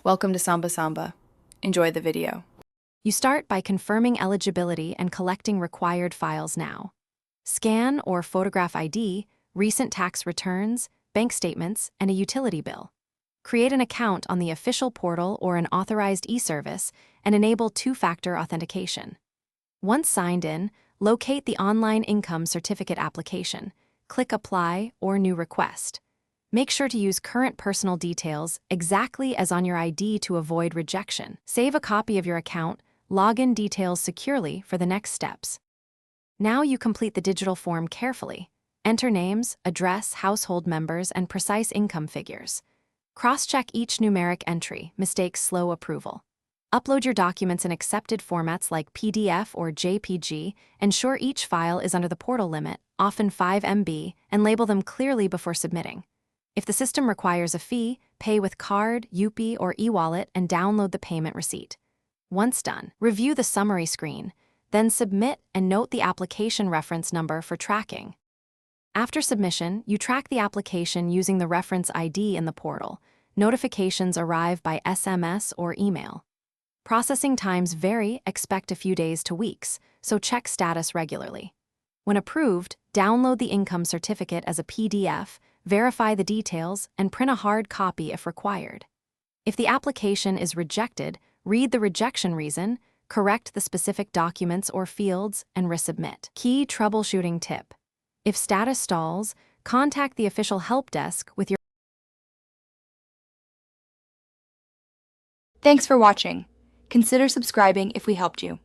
Welcome to Samba Samba. Enjoy the video. You start by confirming eligibility and collecting required files now. Scan or photograph ID, recent tax returns, bank statements, and a utility bill. Create an account on the official portal or an authorized e-service and enable two-factor authentication. Once signed in, locate the online income certificate application. Click Apply or New Request. Make sure to use current personal details exactly as on your ID to avoid rejection. Save a copy of your account, login details securely for the next steps. Now you complete the digital form carefully. Enter names, address, household members, and precise income figures. Cross-check each numeric entry, mistakes slow approval. Upload your documents in accepted formats like PDF or JPG. Ensure each file is under the portal limit, often 5 MB, and label them clearly before submitting. If the system requires a fee, pay with card, UPI, or e-wallet and download the payment receipt. Once done, review the summary screen, then submit and note the application reference number for tracking. After submission, you track the application using the reference ID in the portal. Notifications arrive by SMS or email. Processing times vary, expect a few days to weeks, so check status regularly. When approved, download the income certificate as a PDF, verify the details, and print a hard copy if required. If the application is rejected, read the rejection reason, correct the specific documents or fields, and resubmit. Key troubleshooting tip: if status stalls, contact the official help desk with your. Thanks for watching. Consider subscribing if we helped you.